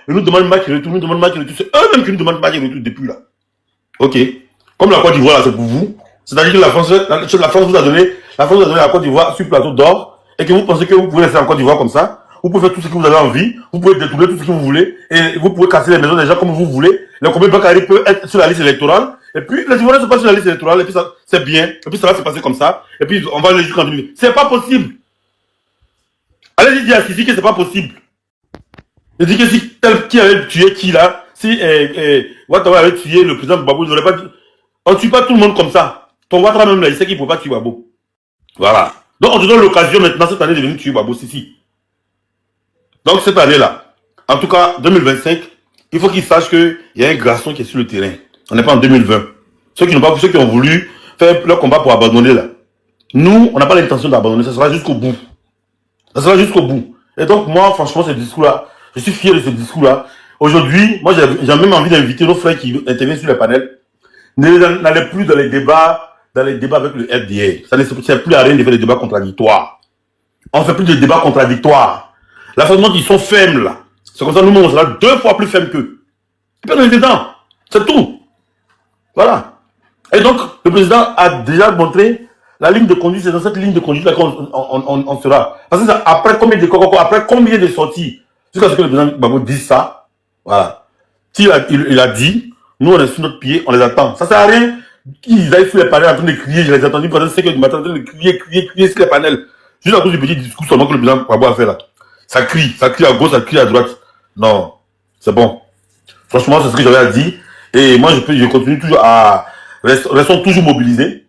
ils nous demandent match et retour, nous demandent match et retour. C'est eux-mêmes qui nous demandent match et retour depuis là. Ok. Comme la Côte d'Ivoire, là, c'est pour vous. C'est-à-dire que la France vous a donné la Côte d'Ivoire sur le plateau d'or et que vous pensez que vous pouvez rester en Côte d'Ivoire comme ça. Vous pouvez faire tout ce que vous avez envie. Vous pouvez détourner tout ce que vous voulez et vous pouvez casser les maisons des gens comme vous voulez. Le comité bancaire peut être sur la liste électorale. Et puis, les Ivoiriens ne sont pas sur la liste électorale. Et puis, ça, c'est bien. Et puis, ça va se passer comme ça. Et puis, on va aller jusqu'en 2000. C'est pas possible. Allez-y dire à Sisi que c'est pas possible. Je dis que si tel qui avait tué qui là, si Ouattara avait tué le président Gbagbo, il n'aurait pas dit. On ne tue pas tout le monde comme ça. Ton Ouattara même là, il sait qu'il ne peut pas tuer Gbagbo. Voilà. Donc, on te donne l'occasion maintenant, cette année, de venir tuer Gbagbo, Sisi. Donc, cette année-là, en tout cas, 2025, il faut qu'ils sachent qu'il y a un garçon qui est sur le terrain. On n'est pas en 2020. Ceux qui ont voulu faire leur combat pour abandonner là. Nous, on n'a pas l'intention d'abandonner. Ça sera jusqu'au bout. Ça sera jusqu'au bout. Et donc, moi, franchement, ce discours-là, je suis fier de ce discours-là. Aujourd'hui, moi, j'ai même envie d'inviter nos frères qui interviennent sur les panels. N'allez plus dans les débats avec le FDR. Ça ne sert plus à rien de faire des débats contradictoires. On ne fait plus de débats contradictoires. La façon dont ils sont fermes, là. C'est comme ça, nous, on sera 2 fois plus fermes qu'eux. Ils perdent les dedans. C'est tout. Voilà. Et donc, le président a déjà montré la ligne de conduite. C'est dans cette ligne de conduite-là qu'on sera. Parce que après combien de sorties, jusqu'à ce que le président Gbagbo dise ça, voilà. S'il il a dit, nous, on est sur notre pied, on les attend. Ça sert à rien qu'ils aillent sur les panels en train de crier. Je les ai entendus pendant 5 h du matin en train de crier sur les panels. Juste à cause du petit discours seulement que le président Gbagbo a fait là. Ça crie à gauche, ça crie à droite. Non, c'est bon. Franchement, c'est ce que j'avais à dire. Et moi, je continue toujours à... Restons toujours mobilisés.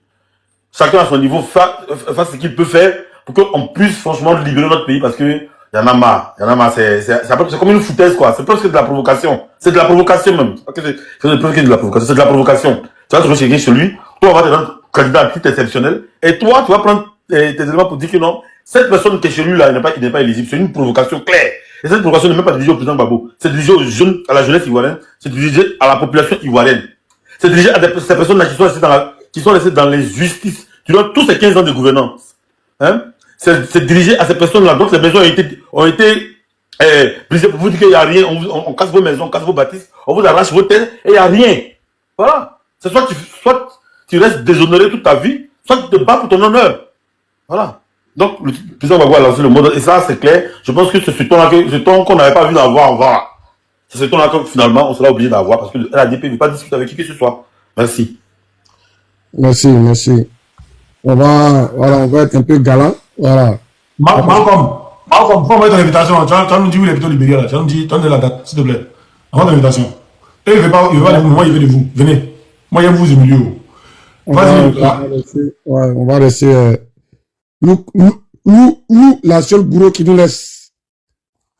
Chacun à son niveau fasse ce qu'il peut faire pour qu'on puisse franchement libérer notre pays parce que y en a marre. C'est comme une foutaise, quoi. C'est presque de la provocation. C'est de la provocation même. C'est presque de la provocation. C'est de la provocation. Tu vas trouver quelqu'un chez lui. Toi, on va te rendre candidat à titre exceptionnel. Et toi, tu vas prendre tes éléments pour dire que non, cette personne qui est chez lui là, il n'est pas éligible. C'est une provocation claire. Et cette provocation n'est même pas dirigée au président Gbagbo. C'est dirigé aux jeunes, à la jeunesse ivoirienne. C'est dirigé à la population ivoirienne. C'est dirigé à ces personnes-là qui sont laissées dans les justices durant tous ces 15 ans de gouvernance. Hein? C'est dirigé à ces personnes-là. Donc, ces maisons ont été brisées pour vous dire qu'il n'y a rien. On casse vos maisons, on casse vos bâtisses, on vous arrache vos terres et il n'y a rien. Voilà. C'est soit tu restes déshonoré toute ta vie, soit tu te bats pour ton honneur. Voilà. Donc, le président Gbagbo a lancé le mot, et ça, c'est clair. Je pense que c'est ce ton qu'on n'avait pas vu d'avoir, voilà. C'est ce ton-là que finalement, on sera obligé d'avoir parce que l'ADP ne veut pas discuter avec qui que ce soit. Merci. Merci. On va être un peu galant. Voilà. Malcolm, faut envoyer ton invitation. Tu vas nous dire où il est plutôt libéré là. Tu vas nous dire, donne la date, s'il te plaît. Envoie ton invitation. Et il ne veut pas de vous, moi, il veut de vous. Venez. Moi, il y a vous au milieu. On va laisser. Nous, la seule gourou qui nous laisse.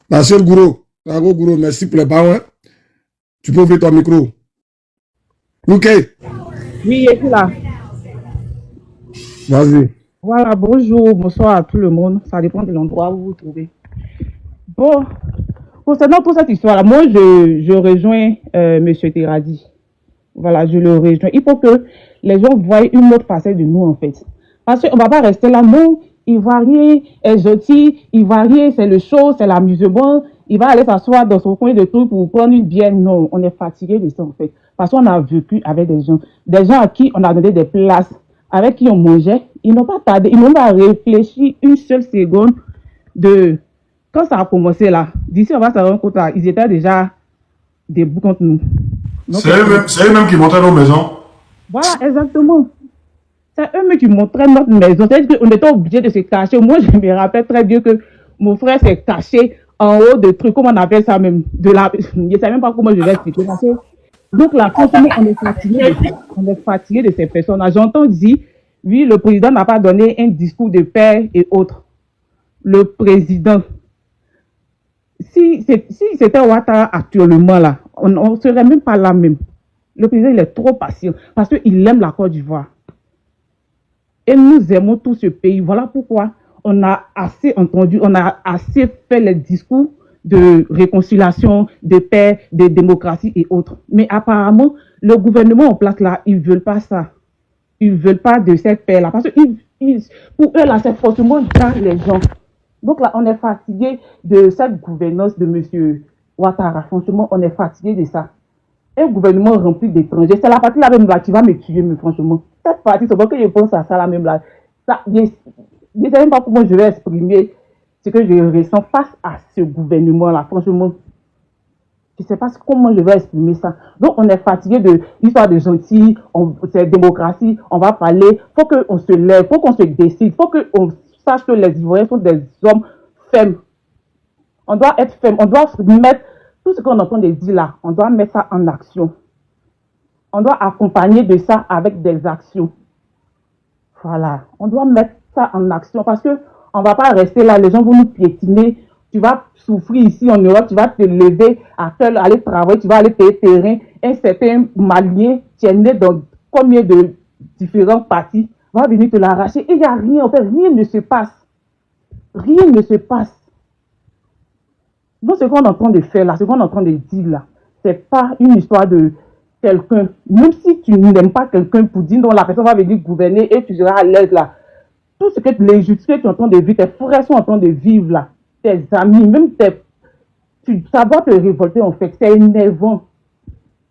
La seule gourou. Gourou, merci pour les bains. Tu peux ouvrir ton micro. Ok. Oui, je suis là. Vas-y. Voilà, bonjour, bonsoir à tout le monde. Ça dépend de l'endroit où vous vous trouvez. Bon, concernant toute cette histoire-là, moi, je rejoins M. Terradi. Voilà, je le rejoins. Il faut que les gens voient une autre facette de nous, en fait. Parce qu'on ne va pas rester là. Non, Ivoirien est gentil. Ivoirien, c'est le show, c'est l'amusement. Il va aller s'asseoir dans son coin de truc pour prendre une bière. Non, on est fatigué de ça, en fait. Parce qu'on a vécu avec des gens à qui on a donné des places, avec qui on mangeait. Ils n'ont pas tardé, ils n'ont pas réfléchi une seule seconde de... Quand ça a commencé là, d'ici on va se rendre compte là, ils étaient déjà debout contre nous. C'est eux-mêmes qui montraient nos maisons. Voilà, exactement. C'est eux-mêmes qui montraient notre maison. C'est-à-dire qu'on était obligé de se cacher. Moi, je me rappelle très bien que mon frère s'est caché en haut de trucs, comment on appelle ça même, je ne sais même pas comment je vais expliquer. Donc là, franchement, on est fatigué de ces personnes. J'entends dire, oui, le président n'a pas donné un discours de paix et autres. Le président, si c'était Ouattara actuellement là, on ne serait même pas là même. Le président, il est trop patient parce qu'il aime la Côte d'Ivoire. Et nous aimons tout ce pays. Voilà pourquoi on a assez entendu, on a assez fait les discours de réconciliation, de paix, de démocratie et autres. Mais apparemment, le gouvernement en place là, ils ne veulent pas ça. Ils ne veulent pas de cette paix-là. Parce que pour eux, là, c'est forcément dans les gens. Donc là, on est fatigué de cette gouvernance de M. Ouattara, franchement, on est fatigué de ça. Un gouvernement rempli d'étrangers, c'est la partie là même là qui va me tuer, mais franchement. Cette partie, c'est bon que je pense à ça là même là. Ça, je ne sais même pas comment je vais exprimer ce que je ressens face à ce gouvernement là, franchement. Je ne sais pas comment je vais exprimer ça. Donc, on est fatigué de l'histoire de gentil, c'est démocratie, on va parler. Il faut qu'on se lève, il faut qu'on se décide, il faut qu'on sache que les Ivoiriens sont des hommes fermes. On doit être ferme, on doit mettre tout ce qu'on entend de dire là, on doit mettre ça en action. On doit accompagner de ça avec des actions. Voilà, on doit mettre ça en action parce que on ne va pas rester là, les gens vont nous piétiner. Tu vas souffrir ici en Europe, tu vas te lever à aller travailler, tu vas aller payer terrain. Un certain Malien, tu es né dans combien de différents partis, va venir te l'arracher et il n'y a rien, en fait, rien ne se passe. Rien ne se passe. Donc, ce qu'on est en train de faire là, ce qu'on est en train de dire là, c'est pas une histoire de quelqu'un. Même si tu n'aimes pas quelqu'un pour dire non, la personne va venir gouverner et tu seras à l'aise là. Tout ce que les justices que tu es en train de vivre, tes frères sont en train de vivre là, tes amis, même ça doit te révolter en fait. C'est énervant.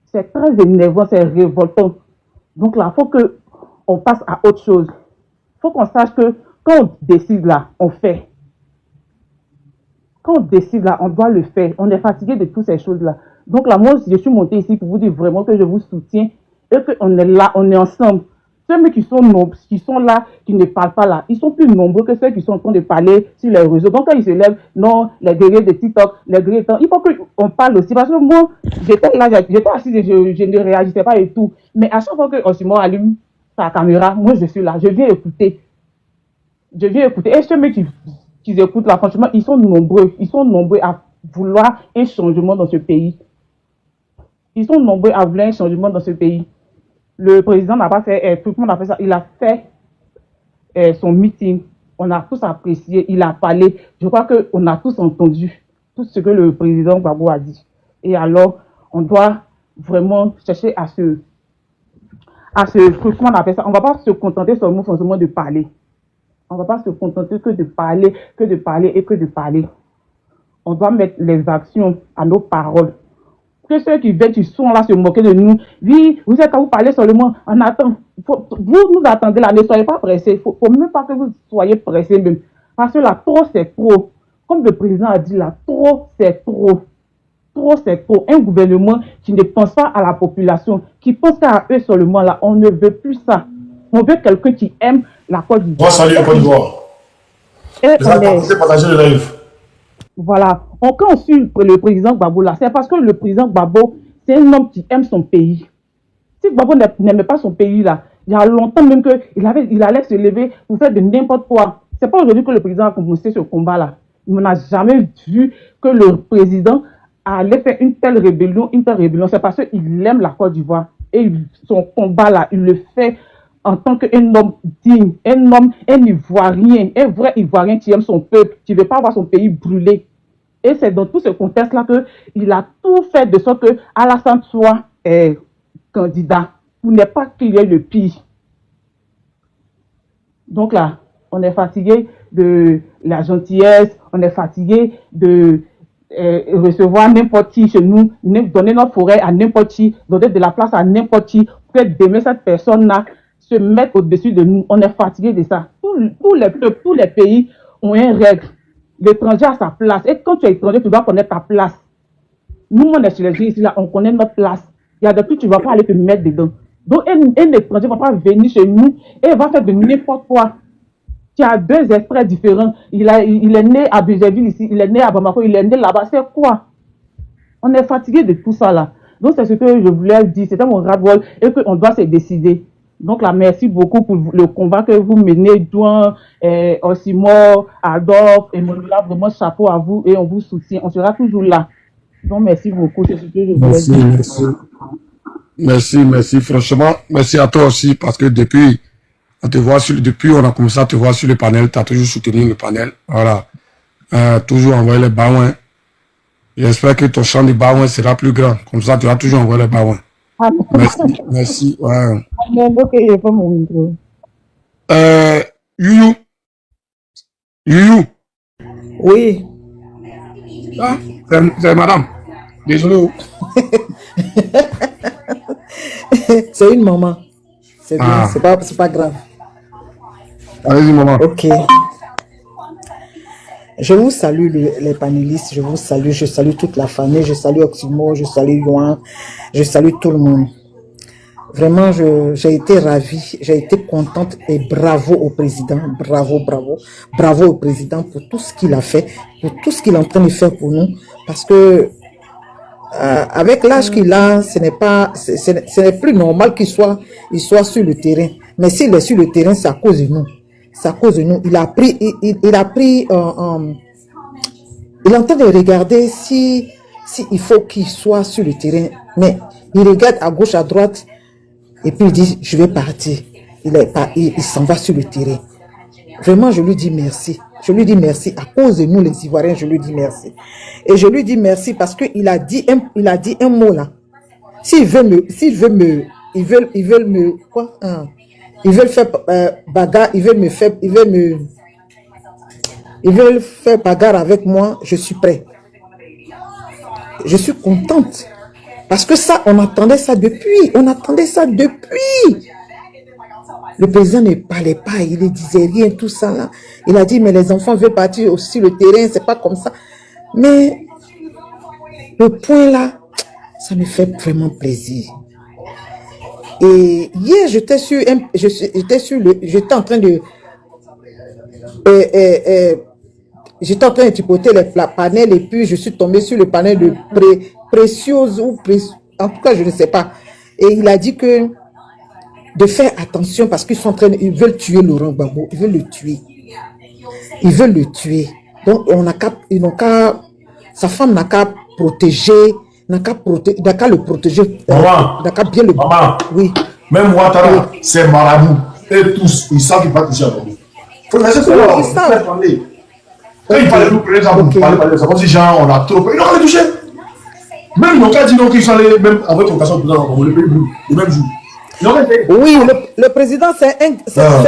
C'est très énervant, c'est révoltant. Donc là, il faut qu'on passe à autre chose. Il faut qu'on sache que quand on décide là, on fait. Quand on décide là, on doit le faire. On est fatigué de toutes ces choses-là. Donc là, moi, je suis montée ici pour vous dire vraiment que je vous soutiens et qu'on est là, on est ensemble. Ceux qui sont là, qui ne parlent pas là, ils sont plus nombreux que ceux qui sont en train de parler sur les réseaux. Donc quand ils se lèvent, non, les guerriers de TikTok, les guerriers de... Il faut qu'on parle aussi. Parce que moi, j'étais là, j'étais assise et je ne réagissais pas et tout. Mais à chaque fois que Osimhen allume sa caméra, moi je suis là, je viens écouter. Je viens écouter. Et ceux qui écoutent là, franchement, ils sont nombreux. Ils sont nombreux à vouloir un changement dans ce pays. Ils sont nombreux à vouloir un changement dans ce pays. Le président n'a pas fait, tout le monde a fait ça. Il a fait son meeting. On a tous apprécié. Il a parlé. Je crois qu'on a tous entendu tout ce que le président Gbagbo a dit. Et alors, on doit vraiment chercher à comment on appelle ça. On ne va pas se contenter seulement forcément de parler. On ne va pas se contenter que de parler et que de parler. On doit mettre les actions à nos paroles. Que ceux qui sont là se moquer de nous, oui, vous êtes à vous parler seulement, on attend. Vous nous attendez là, ne soyez pas pressés. Il ne faut même pas que vous soyez pressés même. Parce que là, trop c'est trop. Comme le président a dit là, trop c'est trop. Trop c'est trop. Un gouvernement qui ne pense pas à la population, qui pense à eux seulement là, on ne veut plus ça. On veut quelqu'un qui aime la Côte d'Ivoire. Salut la Côte d'Ivoire. Partager le live. Voilà. Quand on suit le président Gbagbo là, c'est parce que le président Gbagbo, c'est un homme qui aime son pays. Si Gbagbo n'aimait pas son pays là, il y a longtemps même qu'il allait se lever pour faire de n'importe quoi. C'est pas aujourd'hui que le président a commencé ce combat là. On n'a jamais vu que le président allait faire une telle rébellion. C'est parce qu'il aime la Côte d'Ivoire. Et son combat là, il le fait en tant qu'un homme digne, un Ivoirien, un vrai Ivoirien qui aime son peuple, qui ne veut pas voir son pays brûler. Et c'est dans tout ce contexte-là qu'il a tout fait de sorte que Alassane soit candidat pour ne pas qu'il y ait le pire. Donc là, on est fatigué de la gentillesse, on est fatigué de recevoir n'importe qui chez nous, donner notre forêt à n'importe qui, donner de la place à n'importe qui, pour d'aimer cette personne-là, se mettre au-dessus de nous. On est fatigué de ça. Tous les peuples, tous les pays ont une règle. L'étranger a sa place. Et quand tu es étranger, tu dois connaître ta place. Nous, on est chez les gens ici, là, on connaît notre place. Il y a des trucs, tu ne vas pas aller te mettre dedans. Donc, un étranger ne va pas venir chez nous et il va faire de n'importe quoi. Tu as deux extraits différents. Il est né à Bézéville ici, il est né à Bamako, il est né là-bas. C'est quoi? On est fatigué de tout ça là. Donc, c'est ce que je voulais dire. C'était mon ras-le-bol et qu'on doit se décider. Donc là, merci beaucoup pour le combat que vous menez, Douan, Osimhen, Adolphe, et Monola, vraiment chapeau à vous et on vous soutient. On sera toujours là. Donc merci beaucoup. C'est ce que je voulais dire. Merci. Franchement, merci à toi aussi parce que depuis on a commencé à te voir sur le panel, tu as toujours soutenu le panel. Voilà. Toujours envoyer les baouins. J'espère que ton champ de baouins sera plus grand. Comme ça, tu vas toujours envoyer les baouins. Merci. Ouais. Youyou. Oui. Ah, c'est madame. Désolé. Oh. C'est une maman. C'est bien, Ah. c'est pas grave. Allez-y, maman. Ok. Je vous salue les panélistes, je vous salue, je salue toute la famille, je salue Oximo, je salue Yuan, je salue tout le monde. Vraiment, j'ai été ravie, j'ai été contente et bravo au président, bravo au président pour tout ce qu'il a fait, pour tout ce qu'il est en train de faire pour nous, parce que avec l'âge qu'il a, ce n'est plus normal il soit sur le terrain. Mais s'il est sur le terrain, c'est à cause de nous. C'est à cause de nous. Il est en train de regarder si il faut qu'il soit sur le terrain. Mais il regarde à gauche, à droite, et puis il dit, je vais partir. Il s'en va sur le terrain. Vraiment, je lui dis merci. Je lui dis merci. À cause de nous, les Ivoiriens, je lui dis merci. Et je lui dis merci parce qu'il a dit un mot là. Ils veulent faire bagarre, ils veulent faire bagarre avec moi, je suis prêt. Je suis contente. Parce que ça, on attendait ça depuis. Le président ne parlait pas, il ne disait rien, tout ça là. Il a dit, mais les enfants veulent partir aussi le terrain, c'est pas comme ça. Mais le point là, ça me fait vraiment plaisir. Et hier, j'étais en train de tripoter les panels et puis je suis tombé sur le panel de précieuse ou en tout cas, je ne sais pas. Et il a dit que de faire attention parce qu'ils sont ils veulent tuer Laurent Gbagbo, ils veulent le tuer. Donc, sa femme n'a qu'à protéger, n'a qu'à le protéger. Maman, n'a qu'à bien le... maman, oui. Même Ouattara, c'est marabout. Et tous, ils savent qu'ils ne vont pas toucher à Gbagbo. Il faut laisser cela, ils savent. Quand il fallait nous prendre ça, vous parlez de ça, comme si genre, on a trop... Ils n'ont pas touché. Même ils n'ont pas dit non qu'ils sont allés, même avec l'occasion de le pays bleu, le même jour. Oui, le président, c'est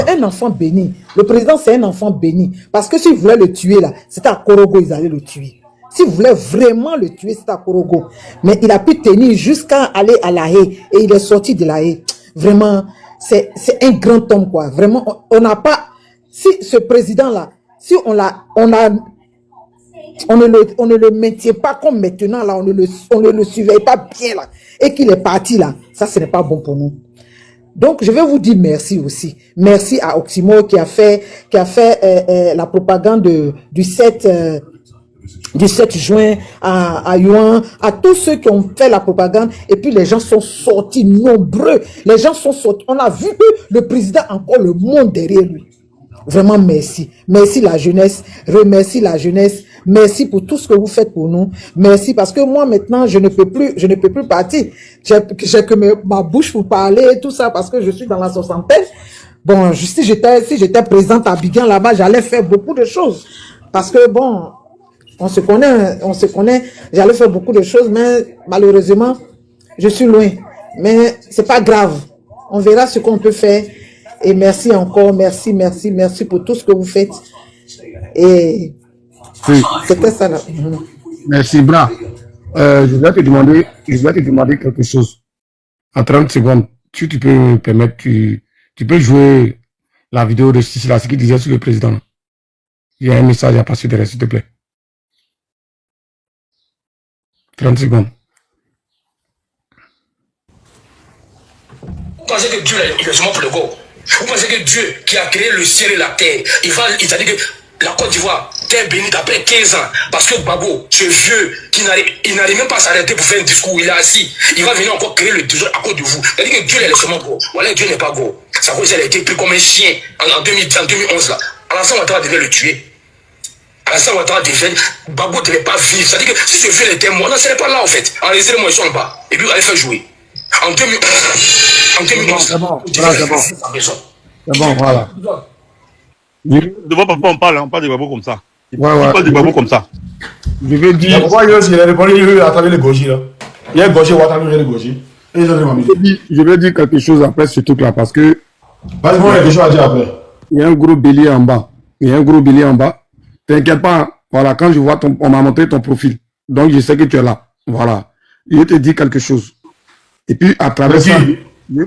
un enfant béni. Le président, c'est un enfant béni. Parce que s'ils voulaient le tuer, là, c'était à Korogo, ils allaient le tuer. S'ils voulaient vraiment le tuer, c'était à Korogo. Mais il a pu tenir jusqu'à aller à La Haye. Et il est sorti de La Haye. Vraiment, c'est un grand homme, quoi. Vraiment, on n'a pas... Si ce président-là, si on ne le maintient pas comme maintenant, là, on ne le surveille pas bien, là, et qu'il est parti, là, ça, ce n'est pas bon pour nous. Donc, je vais vous dire merci aussi. Merci à Oximo qui a fait la propagande du 7 juin, à Yuan, à tous ceux qui ont fait la propagande. Et puis, les gens sont sortis nombreux. Les gens sont sortis. On a vu que le président a encore le monde derrière lui. Vraiment, merci. Merci la jeunesse. Remercie la jeunesse. Merci pour tout ce que vous faites pour nous. Merci parce que moi, maintenant, je ne peux plus partir. J'ai que ma bouche pour parler et tout ça parce que je suis dans la soixantaine. Bon, si j'étais présente à Abidjan là-bas, j'allais faire beaucoup de choses. Parce que bon, on se connaît, j'allais faire beaucoup de choses, mais malheureusement, je suis loin. Mais c'est pas grave. On verra ce qu'on peut faire. Et merci encore, merci pour tout ce que vous faites. Et Oui. c'était ça là. Merci, Bra. Je vais te demander quelque chose. En 30 secondes, si tu peux me permettre, tu peux jouer la vidéo de Sissi là, ce qu'il disait sur le président. Il y a un message à passer derrière, s'il te plaît. 30 secondes. Vous pensez que Dieu est seulement pour le go? Vous pensez que Dieu qui a créé le ciel et la terre, il a dit que la Côte d'Ivoire, terre bénie après 15 ans, parce que Gbagbo, ce vieux, il n'arrive même pas à s'arrêter pour faire un discours, il est assis, il va venir encore créer le désordre à cause de vous. C'est-à-dire que Dieu est seulement go. Voilà, Dieu n'est pas go. Sa cause, elle a été pris comme un chien en 2011 là. Alassane Ouattara devait le tuer. Alassane Ouattara devait, Gbagbo ne devait pas vivre. C'est-à-dire que si ce vieux était mort, non, ce n'est pas là en fait. Enregistrez les motions en bas. Et puis, vous allez faire jouer. En 2011. C'est bon, voilà. De voir papa, on parle de Gbagbo comme ça. Ouais. On parle de Gbagbo comme ça. Je vais dire. Pourquoi il a répondu à travers les gauchis là? Il y a un gaucher ou à travers les gauchis. Et ils ont demandé. Je vais dire quelque chose après ce truc là parce que. Vas-y, moi, il y a quelque chose à dire après. Il y a un gros bélier en bas. T'inquiète pas. Voilà, quand je vois on m'a montré ton profil. Donc, je sais que tu es là. Voilà. je vais te dire quelque chose. Et puis, à travers ça, je vais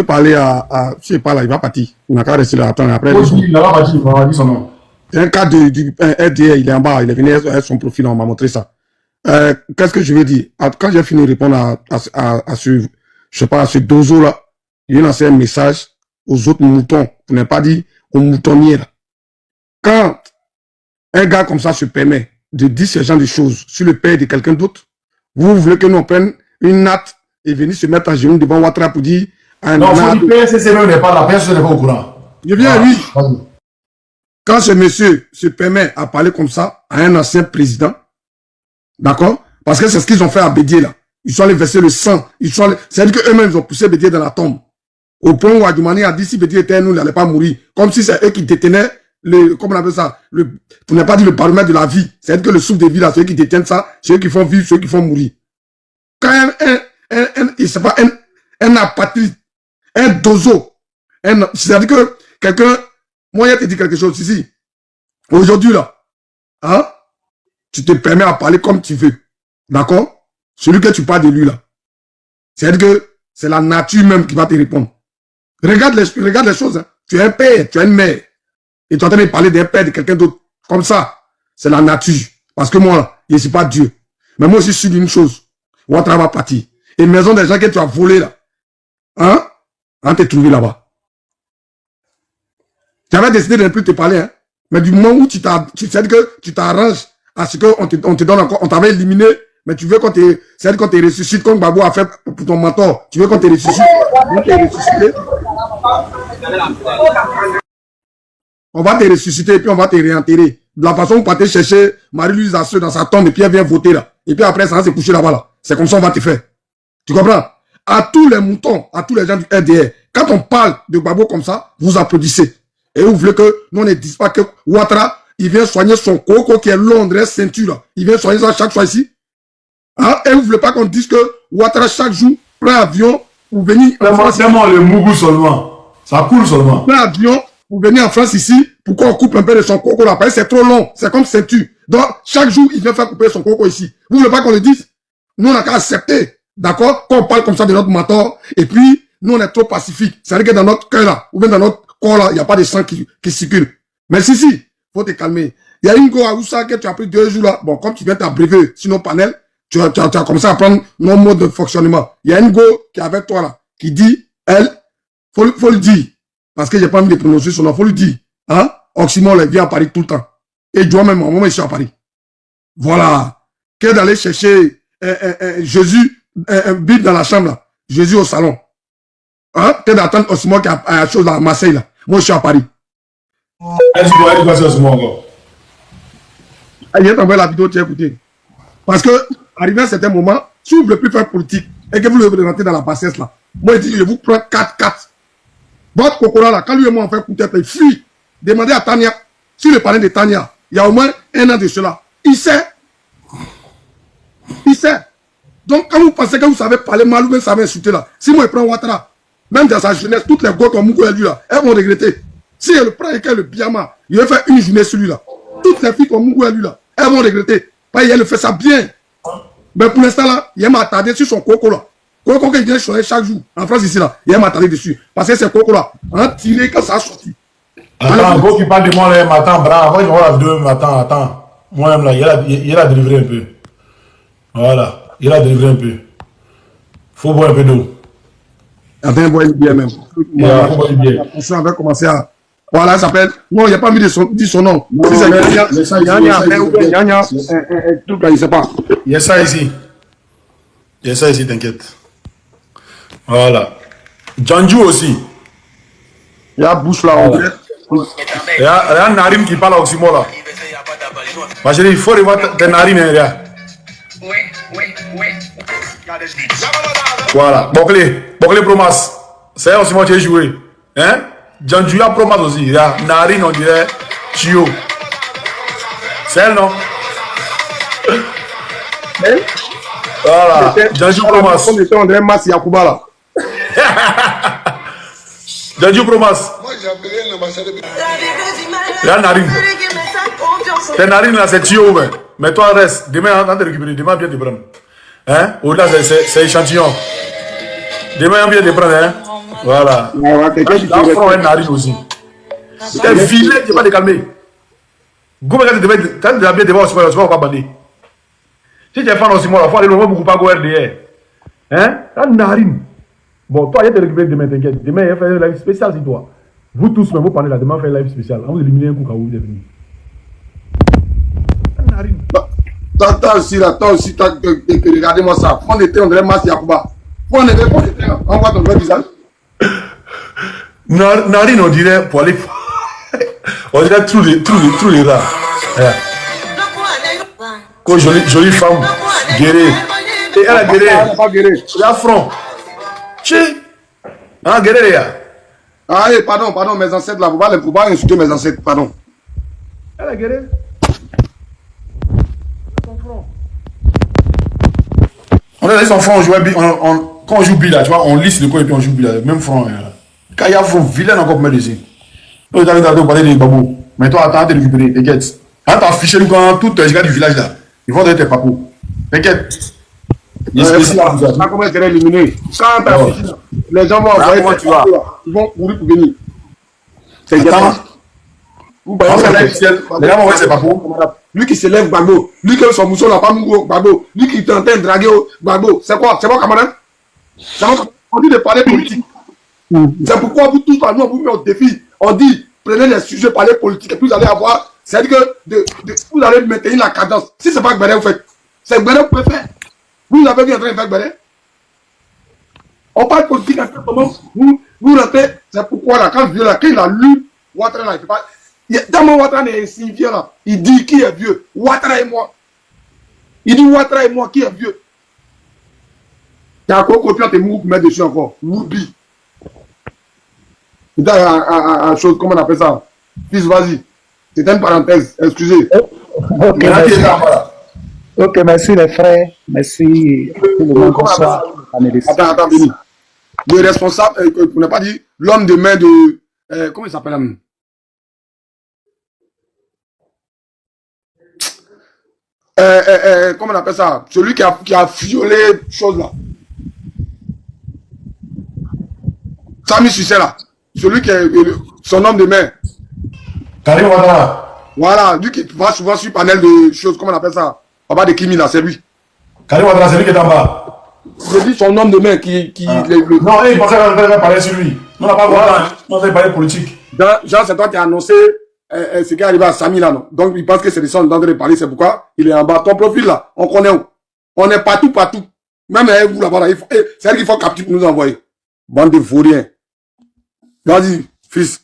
parler à je sais pas là, il va partir. Il n'a qu'à rester là, attends, après. Il n'a pas parti, il va dire son nom. Un cas du RDA, il est en bas, il est venu avec son profil, on m'a montré ça. Qu'est-ce que je veux dire? Quand j'ai fini de répondre à ce, je sais pas, à ce dozo-là, il a lancé un message aux autres moutons, pour ne pas dire aux moutonniers, là. Quand un gars comme ça se permet de dire ce genre de choses sur le père de quelqu'un d'autre, vous voulez que nous prenions une natte et venir se mettre à genoux devant Ouattara pour dire... Non, faut dire PSC n'est pas là, PSC n'est pas au courant. Je viens, oui. Quand ce monsieur se permet à parler comme ça à un ancien président, d'accord? Parce que c'est ce qu'ils ont fait à Bédier, là. Ils sont allés verser le sang. C'est-à-dire qu'eux-mêmes, ils ont poussé Bédier dans la tombe. Au point où Adjoumani a dit si Bédier était nous, il n'allait pas mourir. Comme si c'est eux qui détenaient comment on appelle ça? Pour ne pas dire le baromètre de la vie. C'est-à-dire que le souffle de vie, là, ceux qui détiennent ça, ceux qui font vivre, ceux qui font mourir. Quand un apatride, un dozo, c'est-à-dire que quelqu'un, moi, je te dis quelque chose ici. Aujourd'hui, là, hein, tu te permets à parler comme tu veux. D'accord? Celui que tu parles de lui, là. C'est-à-dire que c'est la nature même qui va te répondre. Regarde les choses, hein. Tu es un père, tu es une mère. Et tu es en train de parler d'un père, de quelqu'un d'autre. Comme ça. C'est la nature. Parce que moi, je ne suis pas Dieu. Mais moi aussi, je suis d'une chose. Ouattara va partir. Et maison des gens que tu as volé, là. Hein? On t'a trouvé là-bas. Tu avais décidé de ne plus te parler, hein. Mais du moment où tu sais que tu t'arranges à ce qu'on te donne encore, on t'avait éliminé, mais tu veux qu'on te ressuscite comme Babou a fait pour ton mentor. Tu veux qu'on te ressuscite. On va te ressusciter et puis on va te réenterrer. De la façon où on va te chercher Marie-Louise Asseux dans sa tombe et puis elle vient voter là. Et puis après ça va se coucher là-bas là. C'est comme ça on va te faire. Tu comprends? À tous les moutons, à tous les gens du RDR, quand on parle de Gbagbo comme ça, vous applaudissez. Et vous voulez que nous ne dise pas que Ouattara, il vient soigner son coco qui est Londres ceinture là. Il vient soigner ça chaque fois ici. Hein? Et vous voulez pas qu'on dise que Ouattara chaque jour prend avion pour venir en France. C'est le mougou seulement. Ça coule seulement. Prend avion pour venir en France ici, pourquoi on coupe un peu de son coco là? Parce que c'est trop long, c'est comme ceinture. Donc, chaque jour, il vient faire couper son coco ici. Vous voulez pas qu'on le dise? Nous, on n'a qu'à accepter. D'accord? Quand on parle comme ça de notre mentor, et puis, nous, on est trop pacifique. C'est-à-dire que dans notre cœur là, ou bien dans notre corps là, il n'y a pas de sang qui circule. Mais si, faut te calmer. Il y a une go à Oussa que tu as pris 2 jours là. Bon, comme tu viens t'abréver sur nos panels, tu as commencé à prendre nos modes de fonctionnement. Il y a une go qui est avec toi là, qui dit, elle, faut le dire. Parce que j'ai pas envie de prononcer son nom, faut le dire. Hein? Oxymore, elle vient à Paris tout le temps. Et Joe même, moi, je suis à Paris. Voilà. Que d'aller chercher Jésus, un bide dans la chambre là. Jésus au salon. Hein? Que d'attendre Oxymore qui a une chose là à Marseille là. Moi, je suis à Paris. Elle dit quoi c'est Oxymore encore? Il vient t'envoyer la vidéo, tu as écouté. Parce que, arrivé à un certain moment, si vous ne voulez plus faire politique et que vous voulez rentrer dans la bassesse là, moi, je dis, je vous prends 4-4. Votre Kokora là, quand lui et moi on fait coup de tête, il fuit. Demandez à Tania, sur le panel de Tania, il y a au moins 1 an de cela. Il sait. Il sait. Donc, quand vous pensez que vous savez parler mal ou même savez insulter là, si moi je prends Ouattara, même dans sa jeunesse, toutes les gosses comme Moukou et lui là, elles vont regretter. Si elle prend et qu'elle le Biama, il va faire une journée sur lui là. Toutes les filles comme Moukou et lui là, elles vont regretter. Parce qu'elle fait ça bien. Mais pour l'instant là, il m'a attardé sur son coco là. Coco qui vient choisir chaque jour en France ici là, il m'a attardé dessus. Parce que c'est coco là, hein, tiré quand ça a sorti. Attends, go qui parle de moi là, m'attends, bras, avant de voir la vidéo, attends. Moi-même là, il a délivré un peu. Voilà, il a délivré un peu. Faut boire un peu d'eau. Attends, boire une bière même. Faut boire une bière. On va commencer à... Voilà, ça s'appelle... Non, il n'y a pas mis de son nom. Il sait pas. Il y a ça ici. Il y a ça ici, t'inquiète. Voilà. Janju aussi. Il y a bouche là. Il y a Narim qui parle à Oxymore là. Ma chérie, il faut revoir tes narines. Voilà. Bokle Promas. C'est Oxymore qui a joué. Hein? Janju a Promas aussi. Il y a Narine, on dirait Chio. C'est elle, non? Voilà. Janju Promas. On dirait Mas Yakuba là. Janju Promas. Il y a Narine. Tes narines là, c'est Chio, ouais. Mais toi, reste. Demain, on va te récupérer. Demain, viens te prendre. Hein? Au-delà, c'est échantillon. Demain, on vient te prendre. Hein? Voilà. La front est narine aussi. T'es vilain, tu vas te calmer. Goumé, quand tu devais bien devant, tu vas pas bander. Si tu es fan aussi, moi, il faut aller le voir beaucoup pas go RDR. Hein? La narine. Bon, toi, il y a te récupérer demain, t'inquiète. Demain, il y a fait un live spécial, c'est toi. Vous tous, mais vous parlez là, demain, on fait un live spécial. On vous éliminer un coup quand vous êtes venu. La narine. Toi aussi, regardez-moi ça. Fond de thé, on dirait Mas Yakuba. Fond de thé, on voit ton vrai visage. Narine, on dirait, pour aller. On dirait tous les rats. Quoi, jolie femme, guérie. Et elle a guéri. Elle a front. Tché. Ah, guéri, là. Ah, pardon, mes ancêtres là, vous pas insulter mes ancêtres, pardon. Elle a guéri. Son front. On a son front, quand on joue Bi là, tu vois, on lisse le coin et puis on joue Bi là, même front. Quand il y a front, vilain encore pour mettre dessus. Nous avons parlé des babous. Mais toi, attends, t'es récupéré, t'inquiète. Quand t'as affiché le camp, tous les gars du village là, ils vont donner tes papous. T'inquiète. Il est spécial. Comment tu es éliminé? Quand t'as affiché, les gens vont envoyer tes papous. Ils vont courir pour venir. C'est exactement. Les gars vont envoyer ses papous. Lui qui s'élève, Gbagbo. Lui qui a son mousson n'a pas mouru, Gbagbo. Lui qui est en train de draguer, Gbagbo. C'est quoi? C'est quoi, camarade? On dit de parler politique. C'est pourquoi vous tous, nous, on vous met au défi. On dit, prenez les sujets, parlez politique, et puis vous allez avoir, c'est-à-dire que vous allez maintenir la cadence. Si ce n'est pas Gbadé, vous faites. C'est Gbadé, vous pouvez faire. Vous avez vu en train de faire Gbadé. On parle politique à ce moment, vous rentrez, c'est pourquoi là, quand vieux là, quand il a lu Ouattara là, il ne pas. Dans mon Ouattara est insignifiant là, il dit qui est vieux. Ouattara et moi. Il dit Ouattara et moi, qui est vieux. Il y a encore copiant tes mots pour mettre dessus encore. Oublie. Il y a une chose, comment on appelle ça? Fils, vas-y. C'était une parenthèse, excusez. Ok, merci. Ok, merci les frères. Merci. Bonsoir. Attends, Béni. Le responsable, on n'a pas dit, l'homme de main de. Comment il s'appelle? Comment on appelle ça? Celui qui a violé chose là. Sami Sucé là. Celui qui est son homme de main. Karim Ouattara. Voilà, lui qui va souvent sur panel de choses, comment on appelle ça? Papa de Kimi là, c'est lui. Karim Ouattara, c'est lui qui est en bas. Je dis son homme de main qui Non, il pensait qu'on allait parler sur lui. On n'a pas voilà. On allait parler politique. Jean, c'est toi qui as annoncé ce qui est arrivé à Sami là, non? Donc il pense que c'est le son d'André parler, c'est pourquoi il est en bas. Ton profil là, on connaît où? On est partout. Même vous là-bas, c'est elle qu'il faut capturer pour nous envoyer. Bande de vauriens. Vas-y, fils.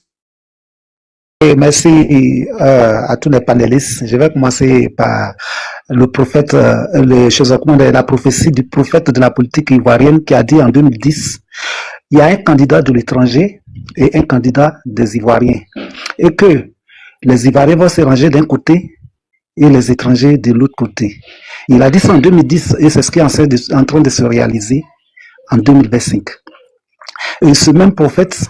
Et merci à tous les panélistes. Je vais commencer par le prophète, la prophétie du prophète de la politique ivoirienne qui a dit en 2010, il y a un candidat de l'étranger et un candidat des Ivoiriens. Et que les Ivoiriens vont se ranger d'un côté et les étrangers de l'autre côté. Il a dit ça en 2010 et c'est ce qui est en train de se réaliser en 2025. Et ce même prophète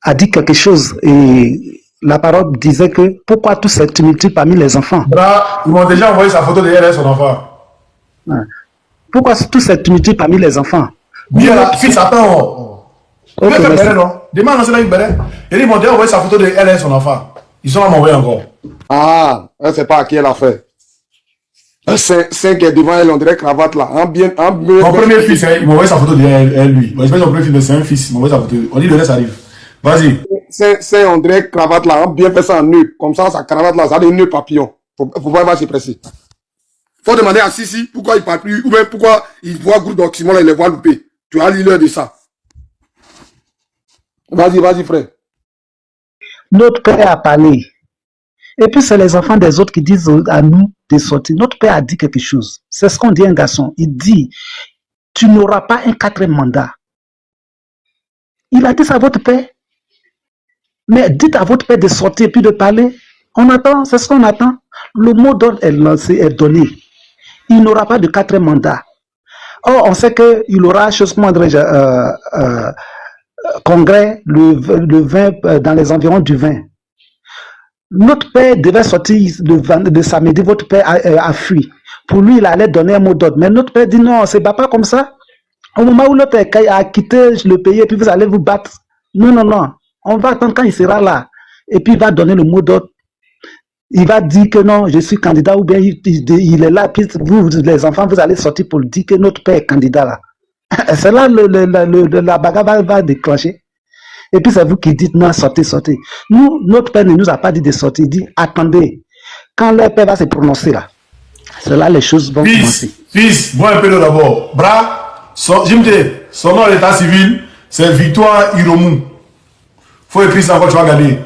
a dit quelque chose et la parole disait que pourquoi tout cette tumultude parmi les enfants? Ils m'ont déjà envoyé sa photo de elle et son enfant. Pourquoi tout cette tumultude parmi les enfants? Bien, fils, attends. Okay, demain, on s'est là avec Belé. Et ils m'ont déjà envoyé sa photo de elle et son enfant. Ils sont là m'envoyer encore. Ah, elle ne sait pas à qui elle a fait. Un 5 qui est devant elle, on dirait cravate là. Mon premier fils, il m'a envoyé sa photo de elle, lui. Je sais pas son premier fils, mais c'est un fils. Il m'a envoyé sa photo. On dit le reste arrive. Vas-y. C'est on dirait cravate là, bien fait ça en nœud. Comme ça, sa cravate là, ça a des nœuds papillons. Faut pas se presser. Faut demander à Sisi pourquoi il parle plus, ou même pourquoi il voit groupe d'Oxymore là, il les voit louper. Tu as l'heure de ça. Vas-y, frère. Notre père a parlé. Et puis c'est les enfants des autres qui disent à nous de sortir. Notre père a dit quelque chose. C'est ce qu'on dit à un garçon. Il dit, tu n'auras pas un 4e mandat. Il a dit ça à votre père. Mais dites à votre père de sortir et puis de parler. On attend, c'est ce qu'on attend. Le mot d'ordre est lancé, est donné. Il n'aura pas de 4e mandat. Or, on sait qu'il aura, congrès le 20, dans les environs du 20. Notre père devait sortir le samedi, votre père a fui. Pour lui, il allait donner un mot d'ordre. Mais notre père dit non, c'est pas comme ça. Au moment où l'autre a quitté le pays et puis vous allez vous battre. Non, non, non. On va attendre quand il sera là. Et puis il va donner le mot d'ordre. Il va dire que non, je suis candidat ou bien il est là. Puis vous, les enfants, vous allez sortir pour dire que notre père est candidat là. C'est là la bagarre va déclencher. Et puis c'est vous qui dites non, sortez, sortez. Nous, notre père ne nous a pas dit de sortir. Il dit attendez. Quand leur père va se prononcer là, c'est là les choses vont commencer. Fils, bois un peu d'eau d'abord. Bras, son nom à l'état civil, c'est Victoire Iromu. Faut écrire ça quand tu vas regarder.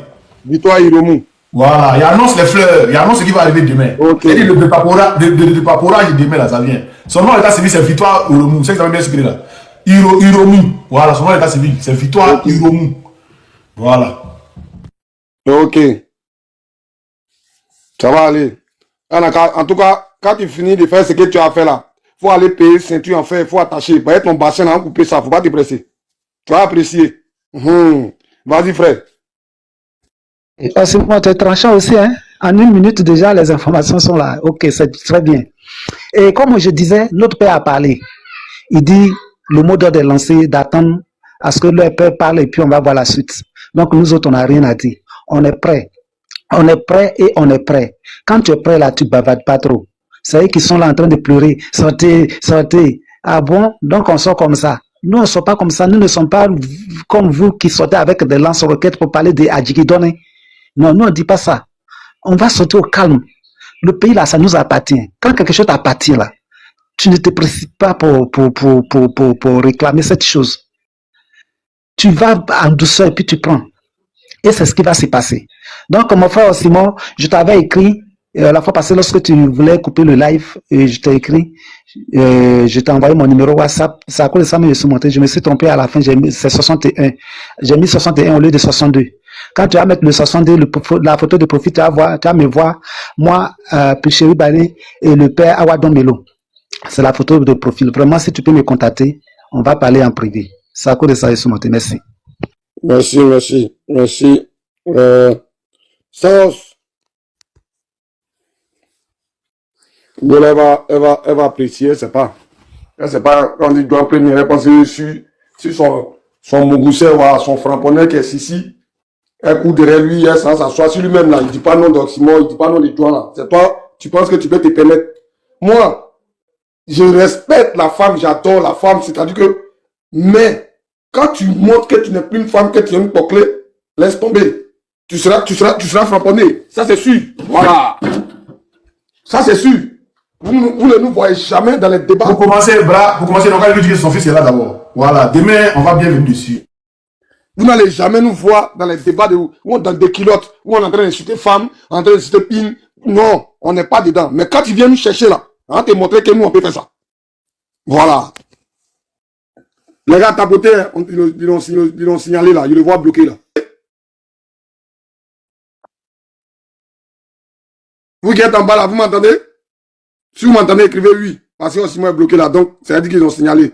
Victoire Iromu. Voilà, il annonce les fleurs, il annonce ce qui va arriver demain. Okay. Il dit le dépaporage de demain là, ça vient. Son nom à l'état civil, c'est Victoire Iromu. C'est que ça va bien s'écrire là. Iromu. Voilà, son nom à l'état civil, c'est Victoire Iromu. Voilà. Ok. Ça va aller. En tout cas, quand tu finis de faire ce que tu as fait là, il faut aller payer ceinture en fer, il faut attacher. Bah, ton bassin là, couper ça, il ne faut pas te presser. Tu vas apprécier. Vas-y, frère. C'est moi, tu es tranchant aussi, hein. En 1 minute déjà, les informations sont là. Ok, c'est très bien. Et comme je disais, notre père a parlé. Il dit, le mot d'ordre est lancé, d'attendre à ce que leur père parle et puis on va voir la suite. Donc nous autres, on n'a rien à dire. On est prêt. On est prêt et on est prêt. Quand tu es prêt là, tu bavardes pas trop. C'est eux qui sont là en train de pleurer. Sortez, sortez. Ah bon? Donc on sort comme ça. Nous, on ne sort pas comme ça. Nous ne sommes pas comme vous qui sortez avec des lance-roquettes pour parler des Adjigidone. Non, nous, on ne dit pas ça. On va sortir au calme. Le pays là, ça nous appartient. Quand quelque chose t'appartient là, tu ne te précipites pas pour réclamer cette chose. Tu vas en douceur et puis tu prends. Et c'est ce qui va se passer. Donc, mon frère Simon, je t'avais écrit la fois passée lorsque tu voulais couper le live, je t'ai écrit, je t'ai envoyé mon numéro WhatsApp. Ça a cause de ça, mais je me suis trompé à la fin, c'est 61. J'ai mis 61 au lieu de 62. Quand tu vas mettre le 62, la photo de profil, tu vas me voir, moi, Péchéri Balé et le père Awadon Melo. C'est la photo de profil. Vraiment, si tu peux me contacter, on va parler en privé. C'est à cause de ça, merci. Merci. Sauce. Bon, elle va apprécier, c'est pas. Elle sait pas quand il doit prendre une réponse sur son mougoussé ou son framponnet qui est ici. Elle court derrière lui, elle s'assoit sur lui-même là. Il dit pas non d'Oxymore, il dit pas non de toi là. C'est toi, tu penses que tu peux te permettre. Moi, je respecte la femme, j'adore la femme, c'est-à-dire que, mais, quand tu montres que tu n'es plus une femme, que tu es une poclée, laisse tomber. Tu seras framponné. Ça, c'est sûr. Voilà. Ça, c'est sûr. Vous ne nous voyez jamais dans les débats. Pour commencer, donc, elle lui dit que son fils est là d'abord. Voilà. Demain, on va bien venir dessus. Vous n'allez jamais nous voir dans les débats où on est dans des culottes, où on est en train d'insulter femmes, en train d'insulter pin. Non, on n'est pas dedans. Mais quand tu viens nous chercher là, on va te montrer que nous, on peut faire ça. Voilà. Les gars tapotés, ils l'ont signalé là, ils le voient bloqué là. Vous qui êtes en bas là, vous m'entendez? Si vous m'entendez, écrivez oui. Parce que aussi moi est bloqué là, donc ça veut dire qu'ils ont signalé.